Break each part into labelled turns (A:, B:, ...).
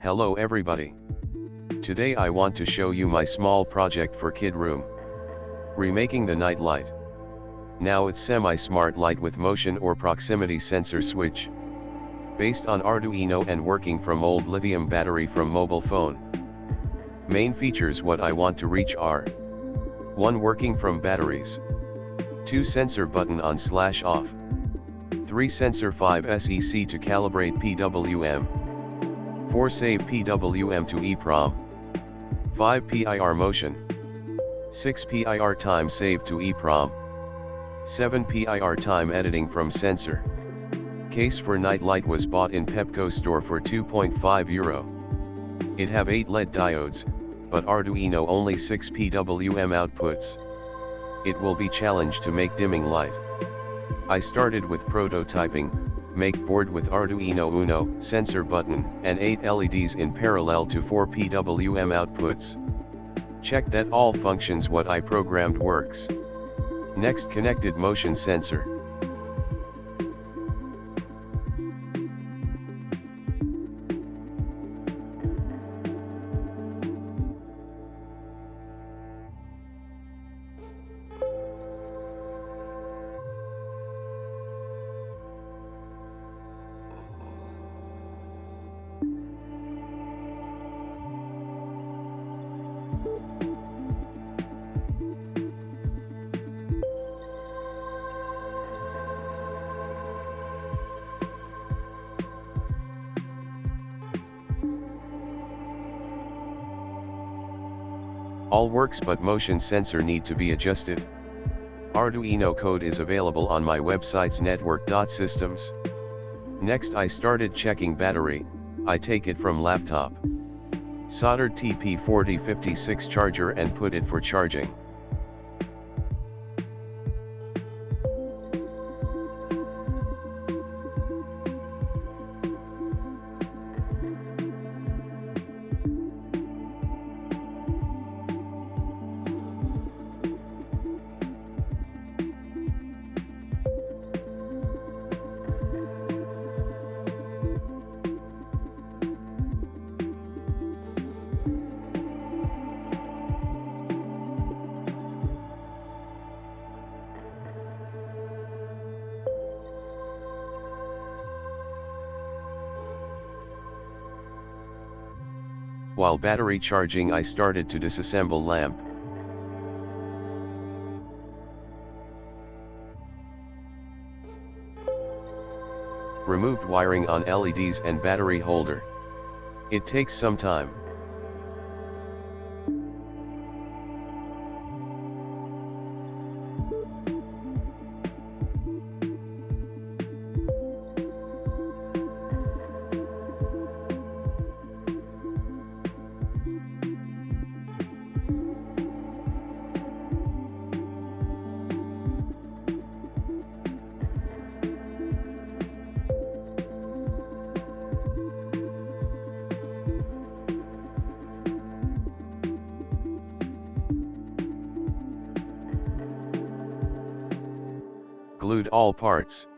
A: Hello everybody. Today I want to show you my small project for kid room. Remaking the night light. Now it's semi-smart light with motion or proximity sensor switch. Based on Arduino and working from old lithium battery from mobile phone. Main features what I want to reach are 1. Working from batteries. 2. Sensor button on/off. 3. Sensor 5 SEC to calibrate PWM. 4. Save PWM to EEPROM. 5. PIR motion. 6. PIR time save to EEPROM. 7. PIR time editing from sensor. Case for night light was bought in Pepco store for €2.5. It have 8 LED diodes, but Arduino only 6 PWM outputs. It will be challenged to make dimming light. I started with prototyping, make board with Arduino Uno, sensor button, and 8 LEDs in parallel to 4 PWM outputs. Check that all functions what I programmed works. Next, connected motion sensor. All works but motion sensor need to be adjusted. Arduino code is available on my website Sznetwork.systems. Next I started checking battery, I take it from laptop. Soldered TP4056 charger and put it for charging. While battery charging I started to disassemble lamp. Removed wiring on LEDs and battery holder. It takes some time. Glued all parts.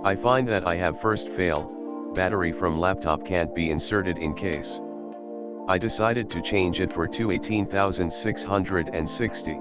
A: I find that I have first fail, battery from laptop can't be inserted in case. I decided to change it for 218,660.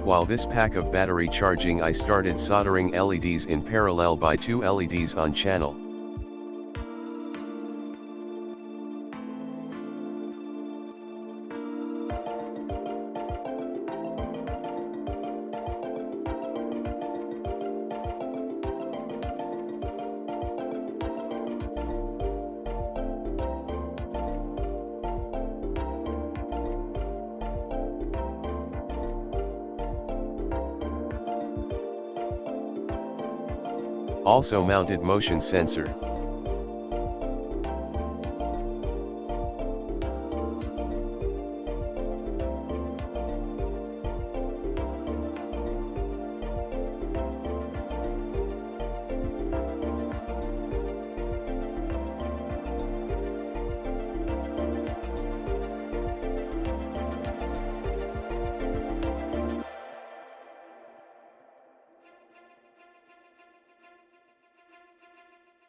A: While this pack of battery charging, I started soldering LEDs in parallel by 2 LEDs on channel. Also mounted motion sensor.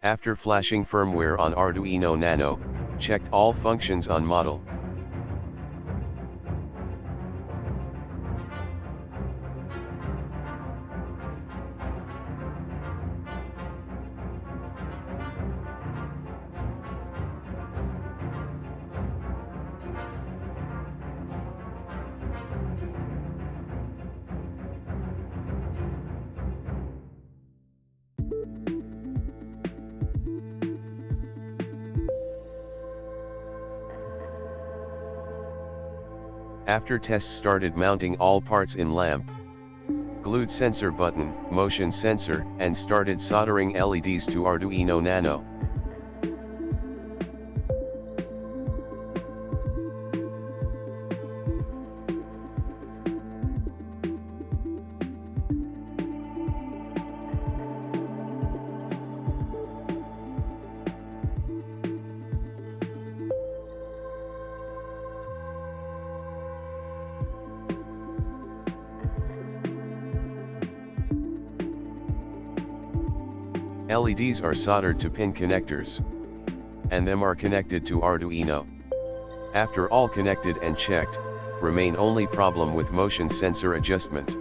A: After flashing firmware on Arduino Nano, checked all functions on model. After tests, started mounting all parts in lamp, glued sensor button, motion sensor, and started soldering LEDs to Arduino Nano. LEDs are soldered to pin connectors, and them are connected to Arduino. After all connected and checked, remain only problem with motion sensor adjustment.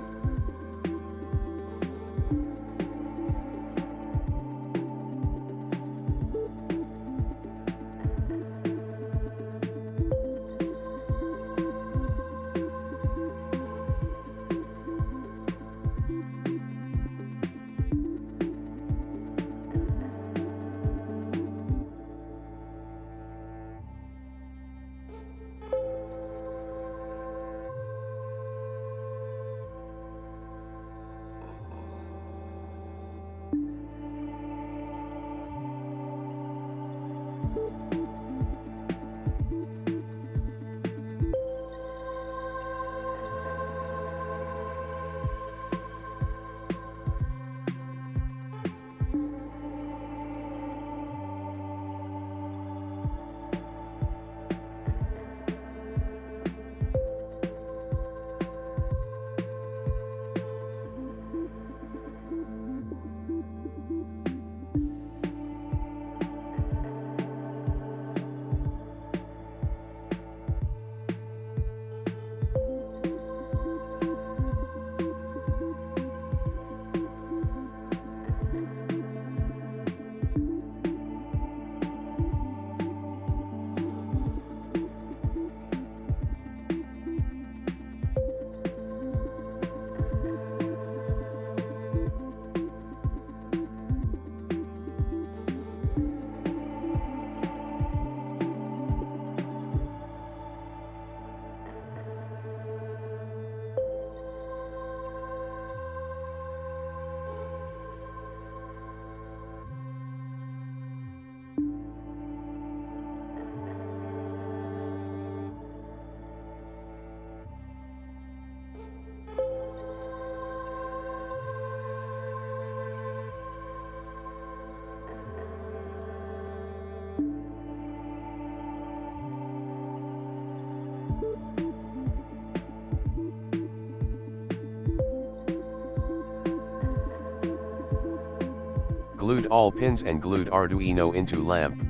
A: Glued all pins and glued Arduino into lamp.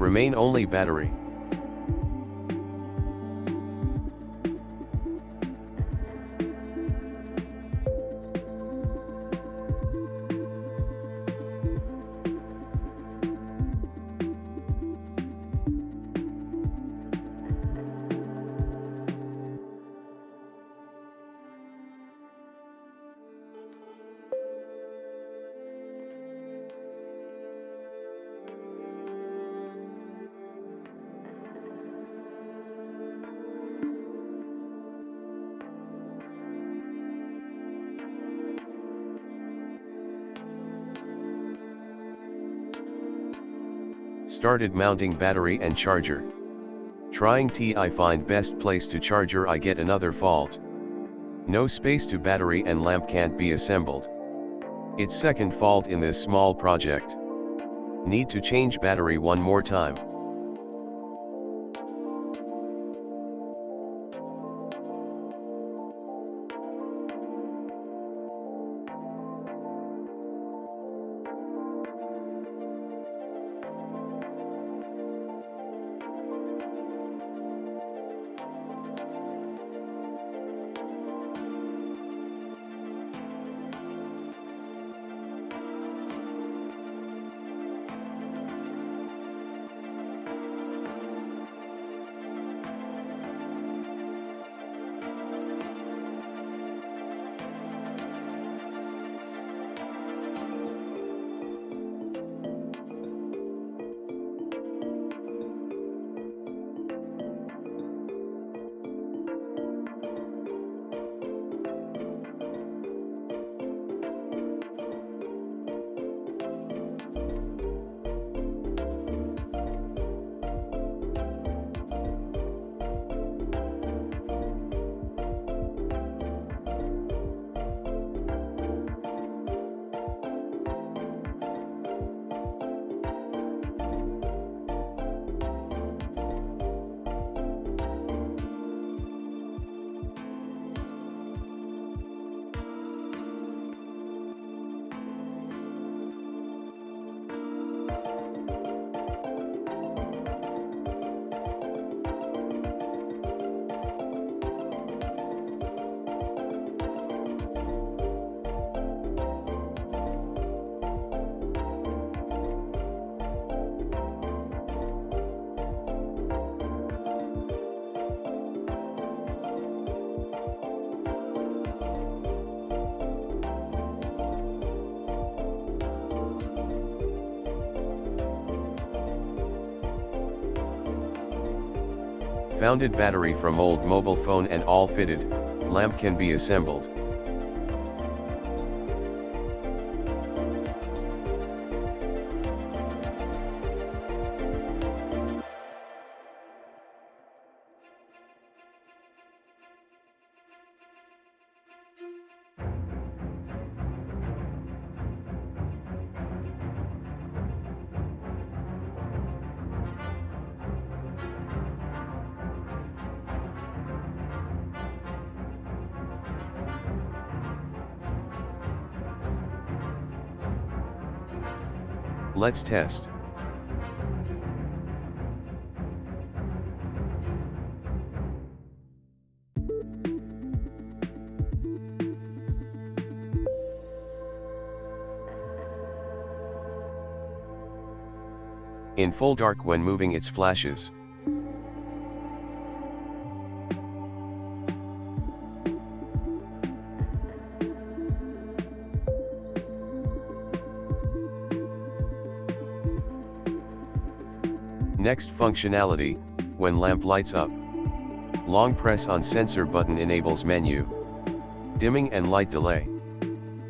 A: Remain only battery. Started mounting battery and charger. Trying I find best place to charger, I get another fault. No space to battery and lamp can't be assembled. It's second fault in this small project. Need to change battery one more time. Founded battery from old mobile phone and all fitted, lamp can be assembled. Let's test. In full dark when moving its flashes. Next functionality, when lamp lights up. Long press on sensor button enables menu. Dimming and light delay.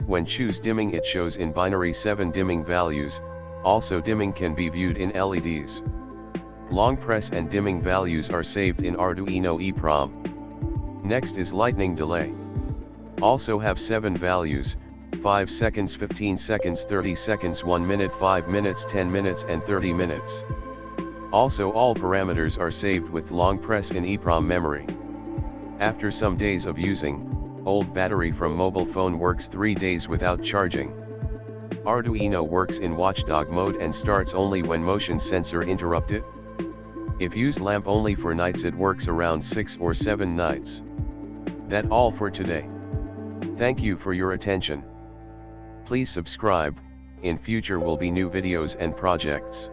A: When choose dimming it shows in binary 7 dimming values, also dimming can be viewed in LEDs. Long press and dimming values are saved in Arduino EEPROM. Next is lightning delay. Also have 7 values, 5 seconds, 15 seconds, 30 seconds, 1 minute, 5 minutes, 10 minutes and 30 minutes. Also all parameters are saved with long press in EEPROM memory. After some days of using, old battery from mobile phone works 3 days without charging. Arduino works in watchdog mode and starts only when motion sensor interrupted. If use lamp only for nights it works around 6 or 7 nights. That all for today. Thank you for your attention. Please subscribe, in future will be new videos and projects.